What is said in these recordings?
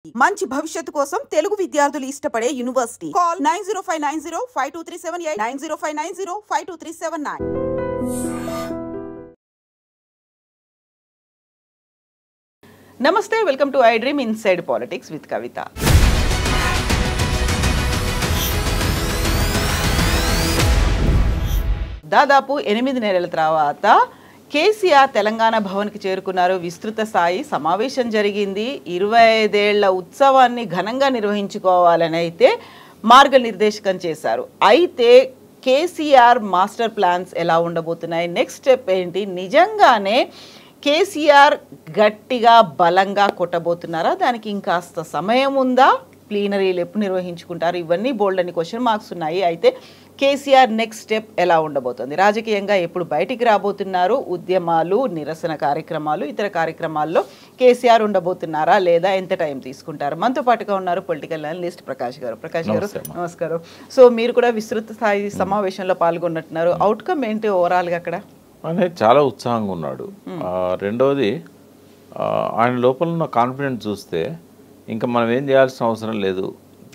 మంచి భవిష్యత్తు కోసం తెలుగు విద్యార్థులు ఇష్టపడే యూనివర్సిటీ కాల్ 9059052378 9059052379. నమస్తే, welcome to I dream inside politics with Kavitha. దాదాపు 8 నెలల తర్వాత కేసీఆర్ తెలంగాణ భవన్కి చేరుకున్నారు. విస్తృత స్థాయి సమావేశం జరిగింది. 25 ఏళ్ల ఉత్సవాన్ని ఘనంగా నిర్వహించుకోవాలని అయితే మార్గనిర్దేశకం చేశారు. అయితే కేసీఆర్ మాస్టర్ ప్లాన్స్ ఎలా ఉండబోతున్నాయి, నెక్స్ట్ స్టెప్ ఏంటి, నిజంగానే కేసీఆర్ గట్టిగా బలంగా కొట్టబోతున్నారా, దానికి ఇంకాస్త సమయం ఉందా, ప్లీనరీలు ఎప్పుడు నిర్వహించుకుంటారు, ఇవన్నీ బోల్డ్ అని క్వశ్చన్ మార్క్స్ ఉన్నాయి. అయితే కేసీఆర్ నెక్స్ట్ స్టెప్ ఎలా ఉండబోతుంది, రాజకీయంగా ఎప్పుడు బయటికి రాబోతున్నారు, ఉద్యమాలు, నిరసన కార్యక్రమాలు, ఇతర కార్యక్రమాల్లో కేసీఆర్ ఉండబోతున్నారా లేదా, ఎంత టైం తీసుకుంటారు? మనతో పాటుగా ఉన్నారు పొలిటికల్ అనలిస్ట్ ప్రకాష్ గారు. ప్రకాష్ గారు నమస్కారం. సో మీరు కూడా విస్తృత స్థాయి సమావేశంలో పాల్గొన్నట్టున్నారు. అవుట్కమ్ ఏంటి ఓవరాల్గా అక్కడ? అనేది చాలా ఉత్సాహంగా ఉన్నాడు. రెండవది, ఆయన లోపల ఉన్న కాన్ఫిడెన్స్ చూస్తే ఇంకా మనం ఏం చేయాల్సిన అవసరం లేదు,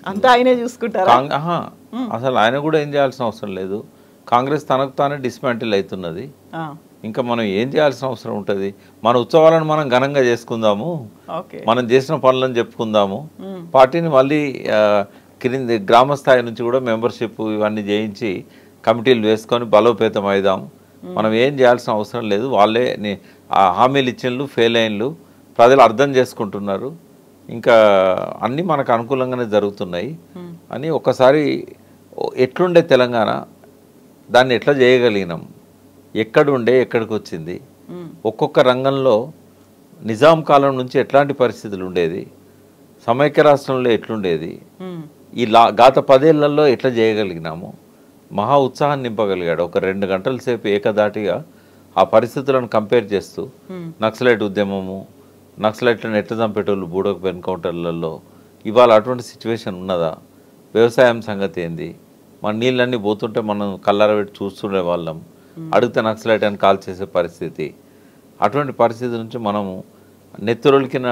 అంతా ఆయనే చూసుకుంటారు. అసలు ఆయన కూడా ఏం చేయాల్సిన అవసరం లేదు. కాంగ్రెస్ తనకు తానే డిస్మాంటిల్ అవుతున్నది. ఇంకా మనం ఏం చేయాల్సిన అవసరం ఉంటుంది? మన ఉత్సవాలను మనం ఘనంగా చేసుకుందాము, మనం చేసిన పనులను చెప్పుకుందాము, పార్టీని మళ్ళీ క్రింది గ్రామ స్థాయి నుంచి కూడా మెంబర్షిప్ ఇవన్నీ చేయించి కమిటీలు వేసుకొని బలోపేతం అయిదాం. మనం ఏం చేయాల్సిన అవసరం లేదు. వాళ్ళే హామీలు ఇచ్చినలు ఫెయిల్ అయినలు ప్రజలు అర్థం చేసుకుంటున్నారు, ఇంకా అన్నీ మనకు అనుకూలంగానే జరుగుతున్నాయి అని ఒకసారి ఎట్లుండే తెలంగాణ, దాన్ని ఎట్లా చేయగలిగినాం, ఎక్కడుండే ఎక్కడికి వచ్చింది, ఒక్కొక్క రంగంలో నిజాం కాలం నుంచి ఎట్లాంటి పరిస్థితులు ఉండేది, సమైక్య రాష్ట్రంలో ఎట్లుండేది, ఈ గత 10 ఏళ్లలో ఎట్లా చేయగలిగినాము, మహా ఉత్సాహాన్ని నింపగలిగాడు. ఒక 2 గంటల సేపు ఏకదాటిగా ఆ పరిస్థితులను కంపేర్ చేస్తూ నక్సలైట్ ఉద్యమము, నక్సలైట్లను ఎట్లా చంపేటోళ్ళు బూడోకు ఎన్కౌంటర్లలో, ఇవాళ అటువంటి సిచ్యువేషన్ ఉన్నదా, వ్యవసాయం సంగతి ఏంది, మన నీళ్ళన్నీ పోతుంటే మనం కళ్ళారబెట్టి చూస్తుండే వాళ్ళం, అడిగితే నక్సలైట్ అని కాల్ చేసే పరిస్థితి. అటువంటి పరిస్థితి నుంచి మనము నెత్తురొలికిన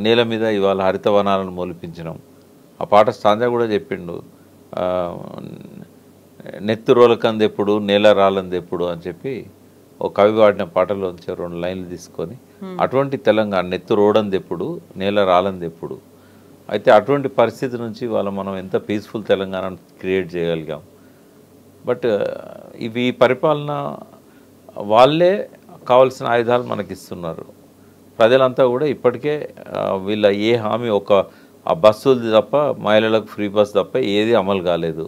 నేల మీద ఇవాళ హరితవనాలను మొలిపించినాం. ఆ పాట స్టాంజా కూడా చెప్పిండు, నెత్తురోలకంది ఎప్పుడు నేల రాలంది ఎప్పుడు అని చెప్పి ఒక కవి వాడిన పాటలోంచి 2 లైన్లు తీసుకొని, అటువంటి తెలంగాణ నెత్తు రోడంది ఎప్పుడు నేల రాలంది ఎప్పుడు. అయితే అటువంటి పరిస్థితి నుంచి వాళ్ళ మనం ఎంత పీస్ఫుల్ తెలంగాణ క్రియేట్ చేయగలిగాం. బట్ ఇవి పరిపాలన వాళ్ళే కావాల్సిన ఆయుధాలు మనకిస్తున్నారు. ప్రజలంతా కూడా ఇప్పటికే వీళ్ళ ఏ హామీ, ఒక ఆ బస్సులది తప్ప, మహిళలకు ఫ్రీ బస్ తప్ప ఏది అమలు కాలేదు,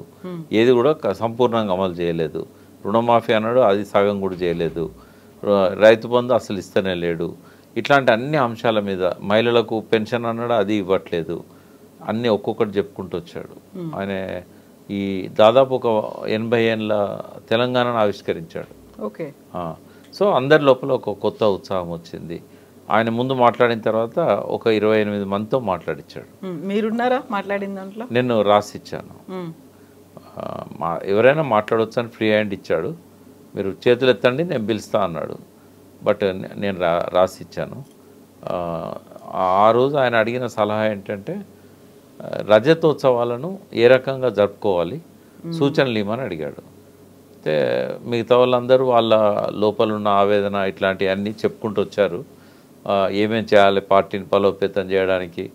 ఏది కూడా సంపూర్ణంగా అమలు చేయలేదు. రుణమాఫీ అన్నాడు, అది సగం కూడా చేయలేదు. రైతు బంధు అసలు ఇస్తూనే లేడు. ఇట్లాంటి అన్ని అంశాల మీద, మహిళలకు పెన్షన్ అన్నాడు, అది ఇవ్వట్లేదు. అన్నీ ఒక్కొక్కటి చెప్పుకుంటూ వచ్చాడు. ఆయన ఈ దాదాపు ఒక 80 ఏళ్ళ తెలంగాణను ఆవిష్కరించాడు. ఓకే. సో అందరి లోపల ఒక కొత్త ఉత్సాహం వచ్చింది. ఆయన ముందు మాట్లాడిన తర్వాత ఒక 28 మందితో మాట్లాడించాడు. మీరున్నారా మాట్లాడిన దాంట్లో? నేను రాసిచ్చాను. ఎవరైనా మాట్లాడవచ్చు అని ఫ్రీ హ్యాండ్ ఇచ్చాడు. మీరు చేతులు ఎత్తండి నేను పిలుస్తా అన్నాడు. బట్ నేను రాసిచ్చాను. ఆ రోజు ఆయన అడిగిన సలహా ఏంటంటే, రజతోత్సవాలను ఏ రకంగా జరుపుకోవాలి సూచనలు ఇవ్వమని అడిగాడు. అయితే మిగతా వాళ్ళందరూ వాళ్ళ లోపలున్న ఆవేదన ఇట్లాంటివన్నీ చెప్పుకుంటూ వచ్చారు, ఏమేం చేయాలి పార్టీని బలోపేతం చేయడానికి.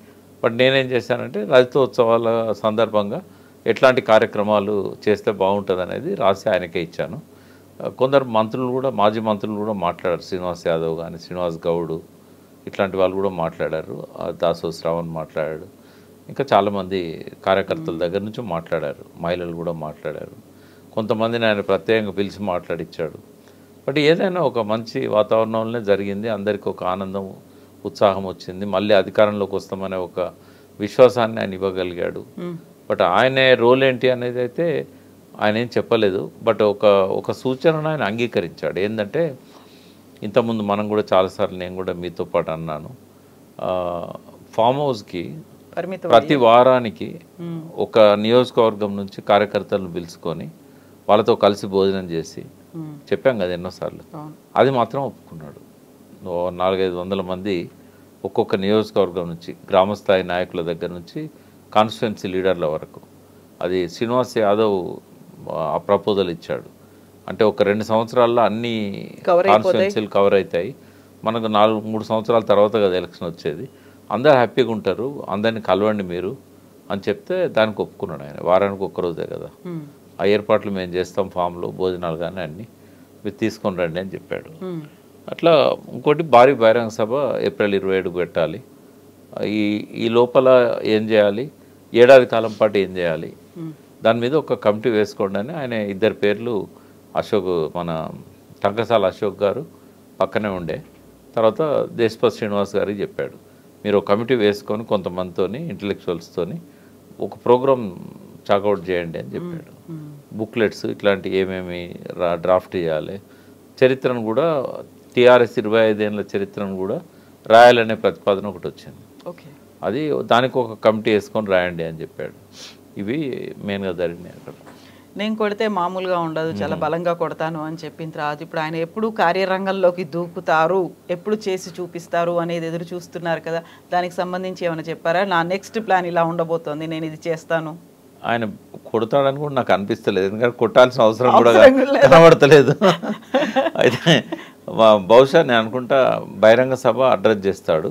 బట్ నేనేం చేశానంటే, రజతోత్సవాల సందర్భంగా ఎట్లాంటి కార్యక్రమాలు చేస్తే బాగుంటుంది అనేది రాసి ఆయనకే ఇచ్చాను. కొందరు మంత్రులు కూడా, మాజీ మంత్రులు కూడా మాట్లాడారు. శ్రీనివాస్ యాదవ్ కానీ, శ్రీనివాస్ గౌడ్ ఇట్లాంటి వాళ్ళు కూడా మాట్లాడారు. దాసో శ్రావణ్ మాట్లాడాడు. ఇంకా చాలామంది కార్యకర్తల దగ్గర నుంచి మాట్లాడారు. మహిళలు కూడా మాట్లాడారు. కొంతమందిని ఆయన ప్రత్యేకంగా పిలిచి మాట్లాడిచ్చాడు. బట్ ఏదైనా ఒక మంచి వాతావరణంలోనే జరిగింది. అందరికీ ఒక ఆనందం, ఉత్సాహం వచ్చింది. మళ్ళీ అధికారంలోకి వస్తామనే ఒక విశ్వాసాన్ని ఆయన ఇవ్వగలిగాడు. బట్ ఆయన రోల్ ఏంటి అనేది అయితే ఆయన ఏం చెప్పలేదు. బట్ ఒక సూచనను ఆయన అంగీకరించాడు. ఏంటంటే, ఇంతకుముందు మనం కూడా చాలాసార్లు, నేను కూడా మీతో పాటు అన్నాను, ఫామ్ హౌస్కి ప్రతి వారానికి ఒక నియోజకవర్గం నుంచి కార్యకర్తలను పిలుచుకొని వాళ్ళతో కలిసి భోజనం చేసి చెప్పాం కదా ఎన్నోసార్లు, అది మాత్రం ఒప్పుకున్నాడు. 400-500 మంది ఒక్కొక్క నియోజకవర్గం నుంచి గ్రామస్థాయి నాయకుల దగ్గర నుంచి కాన్స్టిట్యున్సీ లీడర్ల వరకు. అది శ్రీనివాస్ యాదవ్ ఆ ప్రపోజల్ ఇచ్చాడు. అంటే ఒక 2 సంవత్సరాల్లో అన్ని కాన్స్టిట్యున్సీలు కవర్ అవుతాయి, మనకు 3 సంవత్సరాల తర్వాత కదా ఎలక్షన్ వచ్చేది, అందరు హ్యాపీగా ఉంటారు, అందరిని కలవండి మీరు అని చెప్తే దానికి ఒప్పుకున్నాడు ఆయన. వారానికి ఒక్కరోజే కదా, ఆ ఏర్పాట్లు మేము చేస్తాం, ఫామ్లో భోజనాలు కానీ అన్నీ మీరు తీసుకొని రండి అని చెప్పాడు. అట్లా ఇంకోటి భారీ బహిరంగ సభ ఏప్రిల్ 27 పెట్టాలి. ఈ లోపల ఏం చేయాలి, ఏడాది కాలం పాటు ఏం చేయాలి, దాని మీద ఒక కమిటీ వేసుకోండి అని ఆయన 2 పేర్లు, అశోక్ మన టంకసాల అశోక్ గారు పక్కనే ఉండే, తర్వాత దేశపతి శ్రీనివాస్ గారికి చెప్పాడు, మీరు ఒక కమిటీ వేసుకొని కొంతమందితోని ఇంటలెక్చువల్స్తోని ఒక ప్రోగ్రామ్ చాకౌట్ చేయండి అని చెప్పాడు. బుక్లెట్స్ ఇట్లాంటి ఏమేమి డ్రాఫ్ట్ చేయాలి, చరిత్రను కూడా టీఆర్ఎస్ 25 ఏళ్ళ చరిత్రను కూడా రాయాలనే ప్రతిపాదన ఒకటి వచ్చింది. అది దానికి ఒక కమిటీ వేసుకొని రాయండి అని చెప్పాడు. ఇవి మెయిన్గా జరిగినాయి అక్కడ. నేను కొడితే మామూలుగా ఉండదు, చాలా బలంగా కొడతాను అని చెప్పిన తర్వాత ఇప్పుడు ఆయన ఎప్పుడు కార్యరంగంలోకి దూకుతారు, ఎప్పుడు చేసి చూపిస్తారు అనేది ఎదురు చూస్తున్నారు కదా, దానికి సంబంధించి ఏమైనా చెప్పారా? నా నెక్స్ట్ ప్లాన్ ఇలా ఉండబోతోంది, నేను ఇది చేస్తాను. ఆయన కొడతాడని కూడా నాకు అనిపిస్తలేదు, ఎందుకంటే కొట్టాల్సిన అవసరం కూడా కనబడతలేదు. అయితే బహుశా నేను అనుకుంటా బహిరంగ సభ అడ్రస్ చేస్తాడు,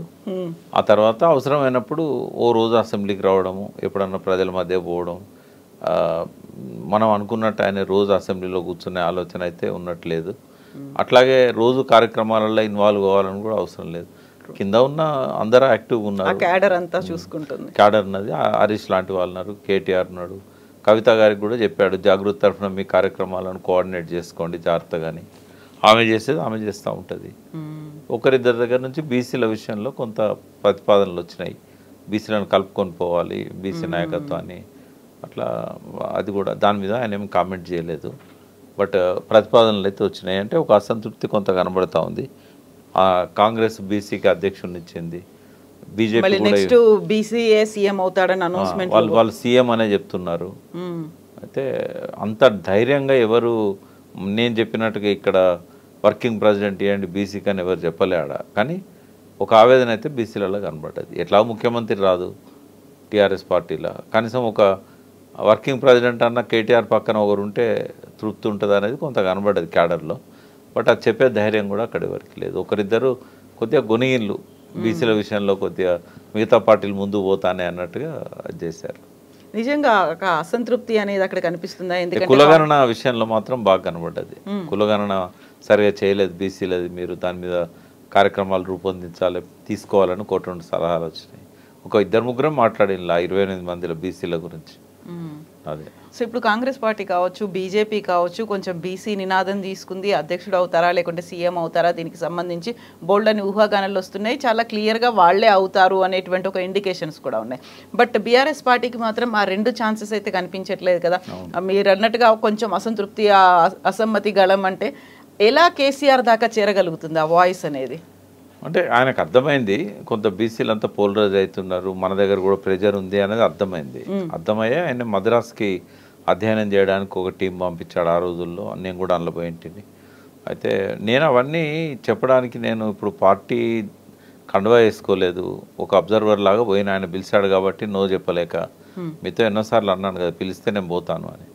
ఆ తర్వాత అవసరమైనప్పుడు ఓ రోజు అసెంబ్లీకి రావడము, ఎప్పుడన్నా ప్రజల మధ్య పోవడం. మనం అనుకున్నట్టు ఆయన రోజు అసెంబ్లీలో కూర్చునే ఆలోచన అయితే ఉన్నట్లేదు. అట్లాగే రోజు కార్యక్రమాలలో ఇన్వాల్వ్ అవ్వాలని కూడా అవసరం లేదు. కింద ఉన్న అందరూ యాక్టివ్గా ఉన్నారు, క్యాడర్ అంతా చూసుకుంటుంది. క్యాడర్ ఉన్నది, హరీష్ లాంటి వాళ్ళు ఉన్నారు, కేటీఆర్ ఉన్నాడు, కవిత గారికి కూడా చెప్పాడు జాగృతి తరఫున మీ కార్యక్రమాలను కోఆర్డినేట్ చేసుకోండి జాగ్రత్తగాని. ఆమె చేసేది ఆమె చేస్తూ ఉంటుంది. ఒకరిద్దరి దగ్గర నుంచి బీసీల విషయంలో కొంత ప్రతిపాదనలు వచ్చినాయి, బీసీలను కలుపుకొని పోవాలి బీసీ నాయకత్వాన్ని, అట్లా అది కూడా దాని మీద ఆయన ఏమి కామెంట్ చేయలేదు. బట్ ప్రతిపాదనలు అయితే వచ్చినాయి. అంటే ఒక అసంతృప్తి కొంత కనబడతా ఉంది. కాంగ్రెస్ బీసీకి అధ్యక్షుడిని ఇచ్చింది, బీజేపీ వాళ్ళు సీఎం అనే చెప్తున్నారు. అయితే అంత ధైర్యంగా ఎవరు నేను చెప్పినట్టుగా ఇక్కడ వర్కింగ్ ప్రెసిడెంట్ ఇవ్వండి బీసీకి అని ఎవరు చెప్పలేడా, కానీ ఒక ఆవేదన అయితే బీసీలలో కనబడ్డది. ఎట్లా ముఖ్యమంత్రి రాదు టీఆర్ఎస్ పార్టీలో, కనీసం ఒక వర్కింగ్ ప్రెసిడెంట్ అన్న కేటీఆర్ పక్కన ఒకరు ఉంటే తృప్తి ఉంటుంది అనేది కొంత కనబడ్డది క్యాడర్లో. బట్ అది చెప్పే ధైర్యం కూడా అక్కడి వరకు లేదు. ఒకరిద్దరు కొద్దిగా గొనిగిన్లు బీసీల విషయంలో కొద్దిగా మిగతా పార్టీలు ముందు పోతానే అన్నట్టుగా అది చేశారు. నిజంగా ఒక అసంతృప్తి అనేది అక్కడ కనిపిస్తుందా? ఎందుకంటే కులగణన విషయంలో మాత్రం బాగా కనబడ్డది. కులగణన సరిగా చేయలేదు బీసీలది, మీరు దాని మీద కార్యక్రమాలు రూపొందించాలి తీసుకోవాలని 1-2 సలహాలు వచ్చినాయి. ఒక 2-3 మాట్లాడిన 28 మందిలో బీసీల గురించి. అదే సో ఇప్పుడు కాంగ్రెస్ పార్టీ కావచ్చు, బీజేపీ కావచ్చు, కొంచెం బీసీ నినాదం తీసుకుంది, అధ్యక్షుడు అవుతారా లేకుంటే సీఎం అవుతారా, దీనికి సంబంధించి బోల్డ్ అని ఊహాగానాలు వస్తున్నాయి. చాలా క్లియర్గా వాళ్లే అవుతారు అనేటువంటి ఒక ఇండికేషన్స్ కూడా ఉన్నాయి. బట్ బీఆర్ఎస్ పార్టీకి మాత్రం ఆ 2 ఛాన్సెస్ అయితే కనిపించట్లేదు కదా. మీరు అన్నట్టుగా కొంచెం అసంతృప్తి, అసమ్మతి గళం అంటే ఎలా కేసీఆర్ దాకా చేరగలుగుతుంది ఆ వాయిస్ అనేది? అంటే ఆయనకు అర్థమైంది కొంత బీసీలు అంతా పోలరైజ్ అవుతున్నారు, మన దగ్గర కూడా ప్రెజర్ ఉంది అనేది అర్థమైంది. అర్థమయ్యే ఆయన మద్రాస్కి అధ్యయనం చేయడానికి ఒక టీం పంపించాడు ఆ రోజుల్లో, నేను కూడా అందులో పోయింటిని. అయితే నేను అవన్నీ చెప్పడానికి నేను ఇప్పుడు పార్టీ కండువా వేసుకోలేదు, ఒక అబ్జర్వర్ లాగా పోయిన. ఆయన పిలిచాడు కాబట్టి నో చెప్పలేక, మీతో ఎన్నోసార్లు అన్నాను కదా పిలిస్తే నేను పోతాను అని.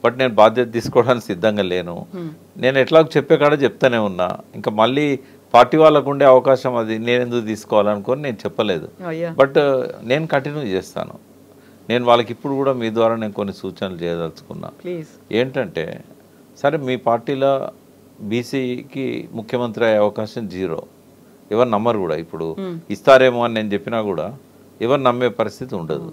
బట్ నేను బాధ్యత తీసుకోవడానికి సిద్ధంగా లేను. నేను ఎట్లాగో చెప్పే కాడ చెప్తానే ఉన్నా, ఇంకా మళ్ళీ పార్టీ వాళ్ళకు ఉండే అవకాశం అది నేను ఎందుకు తీసుకోవాలనుకొని నేను చెప్పలేదు. బట్ నేను కంటిన్యూ చేస్తాను. నేను వాళ్ళకి ఇప్పుడు కూడా మీ ద్వారా నేను కొన్ని సూచనలు చేయదలుచుకున్నా. ఏంటంటే సరే మీ పార్టీలో బీసీకి ముఖ్యమంత్రి అయ్యే అవకాశం 0, ఎవరు నమ్మరు కూడా. ఇప్పుడు ఇస్తారేమో అని నేను చెప్పినా కూడా ఎవరు నమ్మే పరిస్థితి ఉండదు.